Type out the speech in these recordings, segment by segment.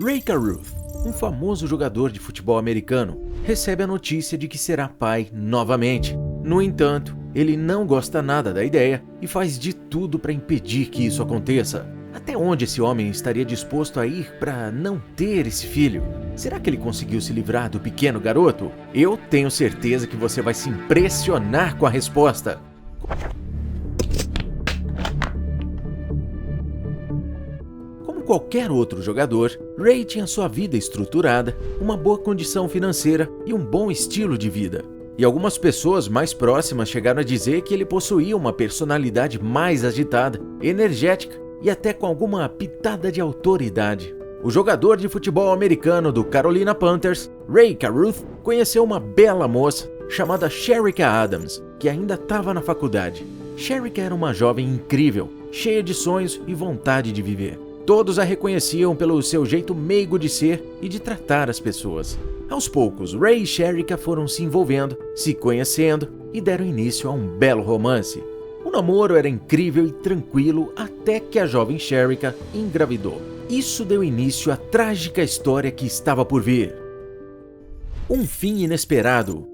Ray Caruth, um famoso jogador de futebol americano, recebe a notícia de que será pai novamente. No entanto, ele não gosta nada da ideia e faz de tudo para impedir que isso aconteça. Até onde esse homem estaria disposto a ir para não ter esse filho? Será que ele conseguiu se livrar do pequeno garoto? Eu tenho certeza que você vai se impressionar com a resposta. Como qualquer outro jogador, Ray tinha sua vida estruturada, uma boa condição financeira e um bom estilo de vida. E algumas pessoas mais próximas chegaram a dizer que ele possuía uma personalidade mais agitada, energética e até com alguma pitada de autoridade. O jogador de futebol americano do Carolina Panthers, Ray Caruth, conheceu uma bela moça chamada Shericka Adams, que ainda estava na faculdade. Shericka era uma jovem incrível, cheia de sonhos e vontade de viver. Todos a reconheciam pelo seu jeito meigo de ser e de tratar as pessoas. Aos poucos, Ray e Shericka foram se envolvendo, se conhecendo e deram início a um belo romance. O namoro era incrível e tranquilo até que a jovem Shericka engravidou. Isso deu início à trágica história que estava por vir. Um fim inesperado.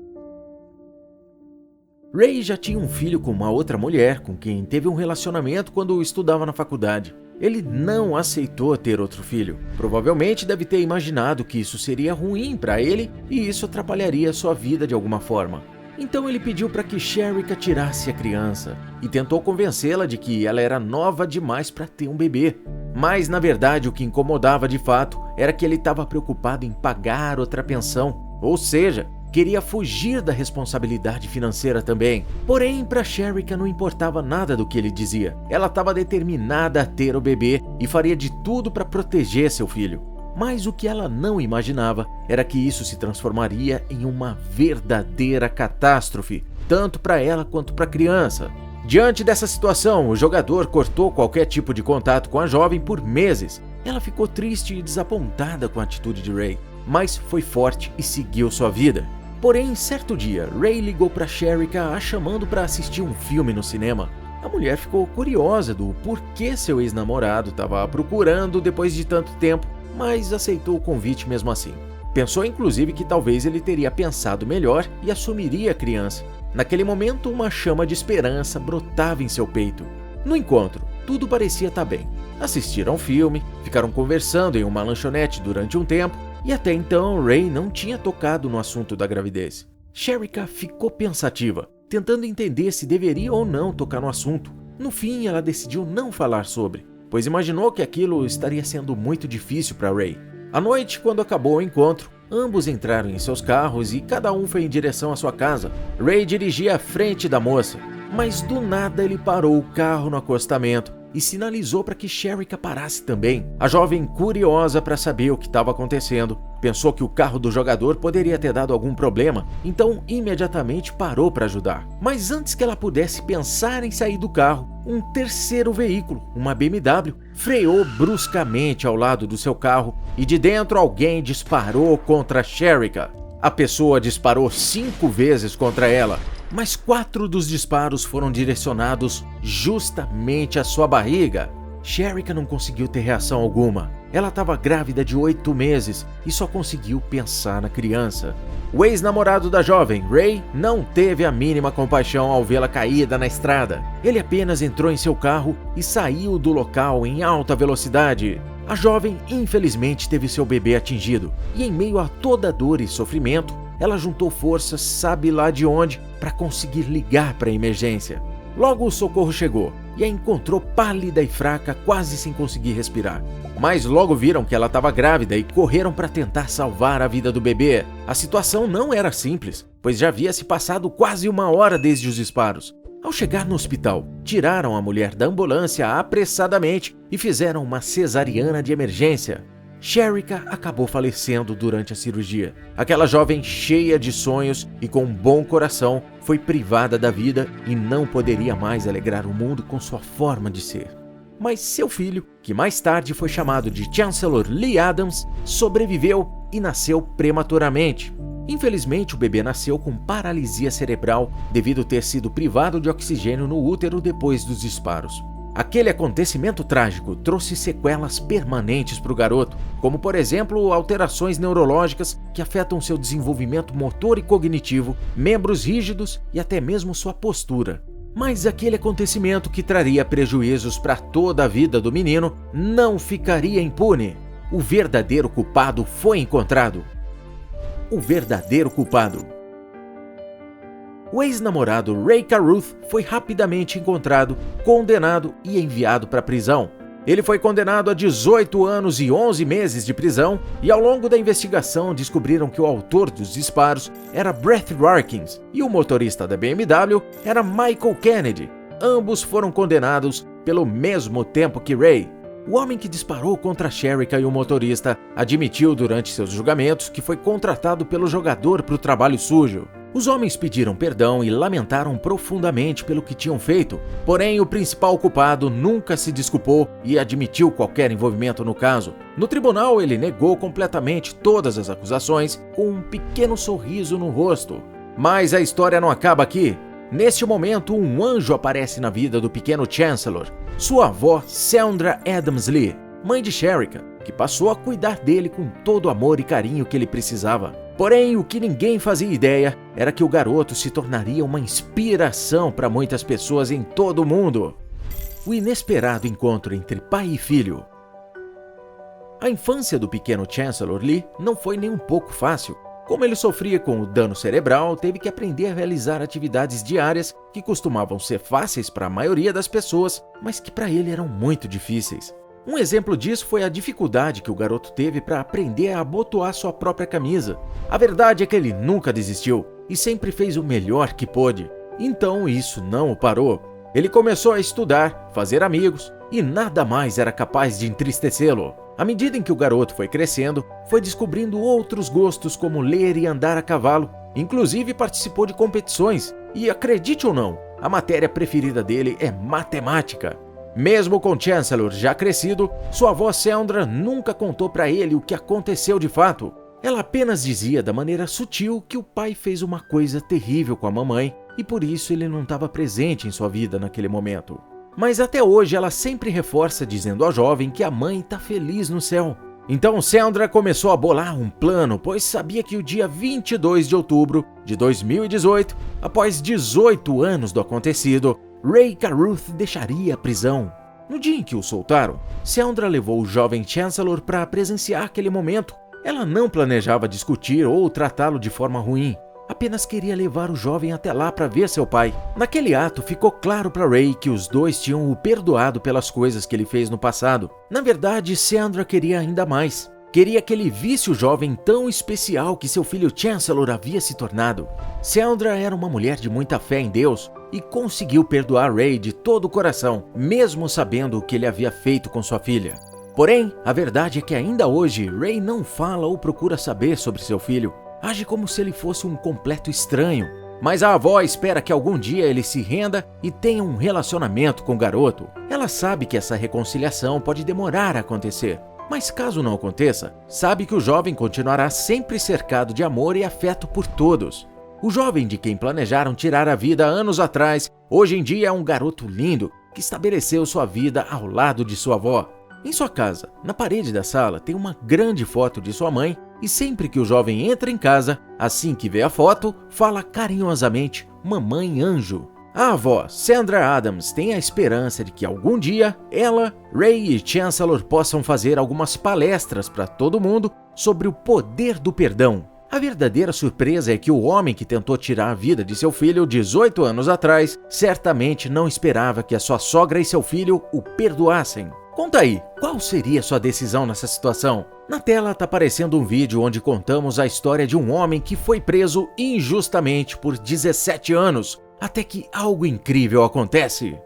Ray já tinha um filho com uma outra mulher com quem teve um relacionamento quando estudava na faculdade. Ele não aceitou ter outro filho. Provavelmente deve ter imaginado que isso seria ruim para ele e isso atrapalharia sua vida de alguma forma. Então ele pediu para que Shericka tirasse a criança e tentou convencê-la de que ela era nova demais para ter um bebê. Mas na verdade o que incomodava de fato era que ele estava preocupado em pagar outra pensão, ou seja, queria fugir da responsabilidade financeira também. Porém, para Shericka não importava nada do que ele dizia. Ela estava determinada a ter o bebê e faria de tudo para proteger seu filho. Mas o que ela não imaginava era que isso se transformaria em uma verdadeira catástrofe, tanto para ela quanto para a criança. Diante dessa situação, o jogador cortou qualquer tipo de contato com a jovem por meses. Ela ficou triste e desapontada com a atitude de Ray, mas foi forte e seguiu sua vida. Porém, certo dia, Ray ligou para Shericka a chamando para assistir um filme no cinema. A mulher ficou curiosa do porquê seu ex-namorado estava procurando depois de tanto tempo, mas aceitou o convite mesmo assim. Pensou inclusive que talvez ele teria pensado melhor e assumiria a criança. Naquele momento, uma chama de esperança brotava em seu peito. No encontro, tudo parecia estar bem. Assistiram ao filme, ficaram conversando em uma lanchonete durante um tempo, e até então Ray não tinha tocado no assunto da gravidez. Shericka ficou pensativa, tentando entender se deveria ou não tocar no assunto. No fim, ela decidiu não falar sobre, pois imaginou que aquilo estaria sendo muito difícil para Ray. À noite, quando acabou o encontro, ambos entraram em seus carros e cada um foi em direção à sua casa. Ray dirigia à frente da moça, mas do nada ele parou o carro no acostamento e sinalizou para que Shericka parasse também. A jovem, curiosa para saber o que estava acontecendo, pensou que o carro do jogador poderia ter dado algum problema, então imediatamente parou para ajudar. Mas antes que ela pudesse pensar em sair do carro, um terceiro veículo, uma BMW, freou bruscamente ao lado do seu carro e de dentro alguém disparou contra Shericka. A pessoa disparou 5 vezes contra ela, mas 4 dos disparos foram direcionados justamente à sua barriga. Shericka não conseguiu ter reação alguma. Ela estava grávida de 8 meses e só conseguiu pensar na criança. O ex-namorado da jovem, Ray, não teve a mínima compaixão ao vê-la caída na estrada. Ele apenas entrou em seu carro e saiu do local em alta velocidade. A jovem, infelizmente, teve seu bebê atingido e, em meio a toda dor e sofrimento, ela juntou forças, sabe lá de onde, para conseguir ligar para a emergência. Logo o socorro chegou e a encontrou pálida e fraca, quase sem conseguir respirar. Mas logo viram que ela estava grávida e correram para tentar salvar a vida do bebê. A situação não era simples, pois já havia se passado quase 1 hora desde os disparos. Ao chegar no hospital, tiraram a mulher da ambulância apressadamente e fizeram uma cesariana de emergência. Shericka acabou falecendo durante a cirurgia. Aquela jovem cheia de sonhos e com um bom coração foi privada da vida e não poderia mais alegrar o mundo com sua forma de ser. Mas seu filho, que mais tarde foi chamado de Chancellor Lee Adams, sobreviveu e nasceu prematuramente. Infelizmente, o bebê nasceu com paralisia cerebral devido a ter sido privado de oxigênio no útero depois dos disparos. Aquele acontecimento trágico trouxe sequelas permanentes para o garoto, como por exemplo alterações neurológicas que afetam seu desenvolvimento motor e cognitivo, membros rígidos e até mesmo sua postura. Mas aquele acontecimento que traria prejuízos para toda a vida do menino não ficaria impune. O verdadeiro culpado foi encontrado. O verdadeiro culpado. O ex-namorado Ray Caruth foi rapidamente encontrado, condenado e enviado para a prisão. Ele foi condenado a 18 anos e 11 meses de prisão e ao longo da investigação descobriram que o autor dos disparos era Brett Larkins e o motorista da BMW era Michael Kennedy. Ambos foram condenados pelo mesmo tempo que Ray. O homem que disparou contra Sherika e o motorista admitiu durante seus julgamentos que foi contratado pelo jogador para o trabalho sujo. Os homens pediram perdão e lamentaram profundamente pelo que tinham feito, porém o principal culpado nunca se desculpou e admitiu qualquer envolvimento no caso. No tribunal, ele negou completamente todas as acusações com um pequeno sorriso no rosto. Mas a história não acaba aqui. Neste momento, um anjo aparece na vida do pequeno Chancellor, sua avó Sandra Adams Lee, mãe de Sherika, que passou a cuidar dele com todo o amor e carinho que ele precisava. Porém, o que ninguém fazia ideia era que o garoto se tornaria uma inspiração para muitas pessoas em todo o mundo. O inesperado encontro entre pai e filho. A infância do pequeno Chancellor Lee não foi nem um pouco fácil. Como ele sofria com o dano cerebral, teve que aprender a realizar atividades diárias que costumavam ser fáceis para a maioria das pessoas, mas que para ele eram muito difíceis. Um exemplo disso foi a dificuldade que o garoto teve para aprender a abotoar sua própria camisa. A verdade é que ele nunca desistiu e sempre fez o melhor que pôde. Então isso não o parou. Ele começou a estudar, fazer amigos e nada mais era capaz de entristecê-lo. À medida em que o garoto foi crescendo, foi descobrindo outros gostos como ler e andar a cavalo. Inclusive participou de competições e, acredite ou não, a matéria preferida dele é matemática. Mesmo com Chancellor já crescido, sua avó Sandra nunca contou para ele o que aconteceu de fato. Ela apenas dizia da maneira sutil que o pai fez uma coisa terrível com a mamãe e por isso ele não estava presente em sua vida naquele momento. Mas até hoje ela sempre reforça dizendo ao jovem que a mãe está feliz no céu. Então Sandra começou a bolar um plano, pois sabia que o dia 22 de outubro de 2018, após 18 anos do acontecido, Ray Caruth deixaria a prisão. No dia em que o soltaram, Sandra levou o jovem Chancellor para presenciar aquele momento. Ela não planejava discutir ou tratá-lo de forma ruim, apenas queria levar o jovem até lá para ver seu pai. Naquele ato, ficou claro para Ray que os dois tinham o perdoado pelas coisas que ele fez no passado. Na verdade, Sandra queria ainda mais. Queria que ele visse o jovem tão especial que seu filho Chancellor havia se tornado. Sandra era uma mulher de muita fé em Deus e conseguiu perdoar Ray de todo o coração, mesmo sabendo o que ele havia feito com sua filha. Porém, a verdade é que ainda hoje, Ray não fala ou procura saber sobre seu filho. Age como se ele fosse um completo estranho. Mas a avó espera que algum dia ele se renda e tenha um relacionamento com o garoto. Ela sabe que essa reconciliação pode demorar a acontecer. Mas caso não aconteça, sabe que o jovem continuará sempre cercado de amor e afeto por todos. O jovem de quem planejaram tirar a vida anos atrás, hoje em dia é um garoto lindo que estabeleceu sua vida ao lado de sua avó. Em sua casa, na parede da sala, tem uma grande foto de sua mãe e sempre que o jovem entra em casa, assim que vê a foto, fala carinhosamente, "Mamãe Anjo". A avó, Sandra Adams, tem a esperança de que algum dia ela, Ray e Chancellor possam fazer algumas palestras para todo mundo sobre o poder do perdão. A verdadeira surpresa é que o homem que tentou tirar a vida de seu filho 18 anos atrás certamente não esperava que a sua sogra e seu filho o perdoassem. Conta aí, qual seria sua decisão nessa situação? Na tela está aparecendo um vídeo onde contamos a história de um homem que foi preso injustamente por 17 anos, até que algo incrível acontece.